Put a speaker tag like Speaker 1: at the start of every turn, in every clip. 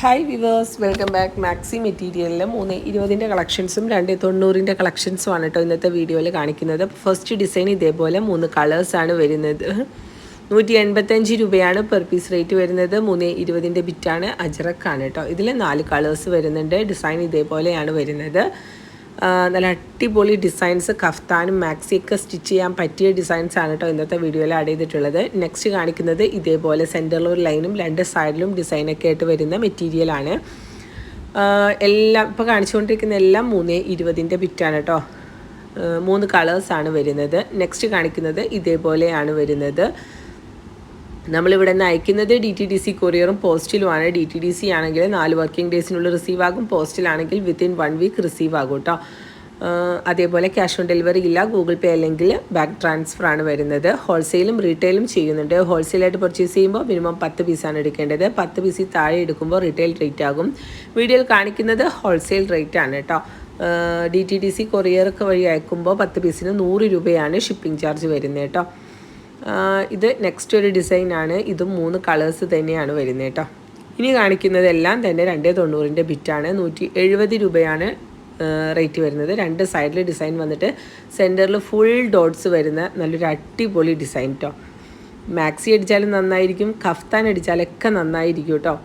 Speaker 1: Hi viewers, welcome back. Maxi മെറ്റീരിയലിൽ 320 കളക്ഷൻസും 290 കളക്ഷൻസുമാണ് കേട്ടോ ഇന്നത്തെ വീഡിയോയിൽ കാണിക്കുന്നത്. ഫസ്റ്റ് ഡിസൈൻ ഇതേപോലെ 3 കളേഴ്സാണ് വരുന്നത്. 185 രൂപയാണ് പെർ പീസ് റേറ്റ് വരുന്നത്. 320 ബിറ്റാണ്, അജറക്കാണ് കേട്ടോ. ഇതിൽ 4 കളേഴ്സ് വരുന്നുണ്ട്. ഡിസൈൻ ഇതേപോലെയാണ് വരുന്നത്. നല്ല അടിപൊളി ഡിസൈൻസ്, കഫ്താനും മാക്സിയൊക്കെ സ്റ്റിച്ച് ചെയ്യാൻ പറ്റിയ ഡിസൈൻസ് ആണ് കേട്ടോ ഇന്നത്തെ വീഡിയോയിൽ ആഡ് ചെയ്തിട്ടുള്ളത്. നെക്സ്റ്റ് കാണിക്കുന്നത് ഇതേപോലെ സെൻറ്ററിൽ ഒരു ലൈനും 2 സൈഡിലും ഡിസൈനൊക്കെ ആയിട്ട് വരുന്ന മെറ്റീരിയലാണ്. എല്ലാം ഇപ്പോൾ കാണിച്ചുകൊണ്ടിരിക്കുന്ന എല്ലാം 320 ബിറ്റാണ് കേട്ടോ. 3 കളേഴ്സാണ് വരുന്നത്. നെക്സ്റ്റ് കാണിക്കുന്നത് ഇതേപോലെയാണ് വരുന്നത്. നമ്മളിവിടെ നിന്ന് അയക്കുന്നത് DTDC കൊറിയറും പോസ്റ്റിലുമാണ്. DTDC ആണെങ്കിൽ 4 വർക്കിംഗ് ഡേയ്സിനുള്ളിൽ റിസീവ് ആകും. പോസ്റ്റിലാണെങ്കിൽ വിത്തിൻ 1 വീക്ക് റിസീവ് ആകും കേട്ടോ. അതേപോലെ ക്യാഷ് ഓൺ ഡെലിവറി ഇല്ല. ഗൂഗിൾ പേ അല്ലെങ്കിൽ ബാങ്ക് ട്രാൻസ്ഫർ ആണ് വരുന്നത്. ഹോൾസെയിലും റീറ്റെയിലും ചെയ്യുന്നുണ്ട്. ഹോൾസെയിലായിട്ട് പർച്ചേസ് ചെയ്യുമ്പോൾ മിനിമം 10 പീസാണ് എടുക്കേണ്ടത്. 10 പീസിൽ താഴെ എടുക്കുമ്പോൾ റീറ്റെയിൽ റേറ്റ് ആകും. വീഡിയോയിൽ കാണിക്കുന്നത് ഹോൾസെയിൽ റേറ്റ് ആണ് കേട്ടോ. DTDC കൊറിയർക്ക് വഴി അയക്കുമ്പോൾ 10 പീസിന് 100 രൂപയാണ് ഷിപ്പിംഗ് ചാർജ് വരുന്നത് കേട്ടോ. ഇത് നെക്സ്റ്റ് ഒരു ഡിസൈനാണ്. ഇതും 3 കളേഴ്സ് തന്നെയാണ് വരുന്നത് കേട്ടോ. ഇനി കാണിക്കുന്നതെല്ലാം തന്നെ 290 ബിറ്റാണ്. 170 രൂപയാണ് റേറ്റ് വരുന്നത്. 2 സൈഡിൽ ഡിസൈൻ വന്നിട്ട് സെൻറ്ററിൽ ഫുൾ ഡോട്ട്സ് വരുന്ന നല്ലൊരു അടിപൊളി ഡിസൈൻ കേട്ടോ. മാക്സി അടിച്ചാലും നന്നായിരിക്കും, കഫ്താൻ അടിച്ചാലൊക്കെ നന്നായിരിക്കും കേട്ടോ.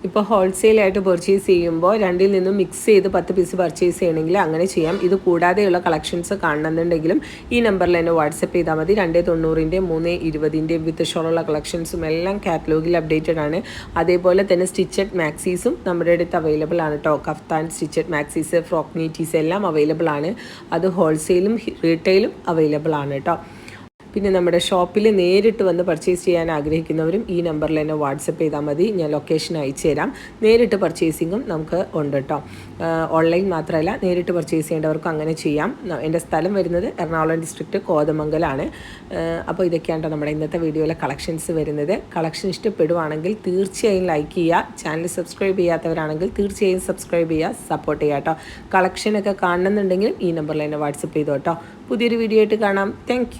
Speaker 1: ഇപ്പോൾ ഹോൾസെയിലായിട്ട് പർച്ചേസ് ചെയ്യുമ്പോൾ രണ്ടിൽ നിന്നും മിക്സ് ചെയ്ത് 10 പീസ് പർച്ചേസ് ചെയ്യണമെങ്കിൽ അങ്ങനെ ചെയ്യാം. ഇത് കൂടാതെയുള്ള കളക്ഷൻസ് കാണണമെന്നുണ്ടെങ്കിലും ഈ നമ്പറിൽ തന്നെ വാട്സപ്പ് ചെയ്താൽ മതി. 290 320 വിത്ത് ഷോളുള്ള കളക്ഷൻസും എല്ലാം കാറ്റലോഗിൽ അപ്ഡേറ്റഡ് ആണ്. അതേപോലെ തന്നെ സ്റ്റിച്ചഡ് മാക്സീസും നമ്മുടെ അടുത്ത് അവൈലബിൾ ആണ് കേട്ടോ. കഫ്താൻ, സ്റ്റിച്ചഡ് മാക്സീസ്, ഫ്രോക്ക് നീറ്റീസ് എല്ലാം അവൈലബിൾ ആണ്. അത് ഹോൾസെയിലും റീറ്റെയിലും അവൈലബിൾ ആണ് കേട്ടോ. പിന്നെ നമ്മുടെ ഷോപ്പിൽ നേരിട്ട് വന്ന് പർച്ചേസ് ചെയ്യാൻ ആഗ്രഹിക്കുന്നവരും ഈ നമ്പറിൽ തന്നെ വാട്സപ്പ് ചെയ്താൽ മതി. ഞാൻ ലൊക്കേഷൻ അയച്ചു തരാം. നേരിട്ട് പർച്ചേസിങ്ങും നമുക്ക് ഉണ്ട് കേട്ടോ. ഓൺലൈൻ മാത്രമല്ല, നേരിട്ട് പർച്ചേസ് ചെയ്യേണ്ടവർക്കും അങ്ങനെ ചെയ്യാം. എൻ്റെ സ്ഥലം വരുന്നത് എറണാകുളം ഡിസ്ട്രിക്റ്റ് കോതമംഗലാണ്. അപ്പോൾ ഇതൊക്കെയാണ് നമ്മുടെ ഇന്നത്തെ വീഡിയോയിലെ കളക്ഷൻസ് വരുന്നത്. കളക്ഷൻ ഇഷ്ടപ്പെടുവാണെങ്കിൽ തീർച്ചയായും ലൈക്ക് ചെയ്യുക. ചാനൽ സബ്സ്ക്രൈബ് ചെയ്യാത്തവരാണെങ്കിൽ തീർച്ചയായും സബ്സ്ക്രൈബ് ചെയ്യുക, സപ്പോർട്ട് ചെയ്യുക കേട്ടോ. കളക്ഷനൊക്കെ കാണണമെന്നുണ്ടെങ്കിൽ ഈ നമ്പറിൽ തന്നെ വാട്സപ്പ് ചെയ്തോ കേട്ടോ. പുതിയൊരു വീഡിയോ ആയിട്ട് കാണാം. താങ്ക്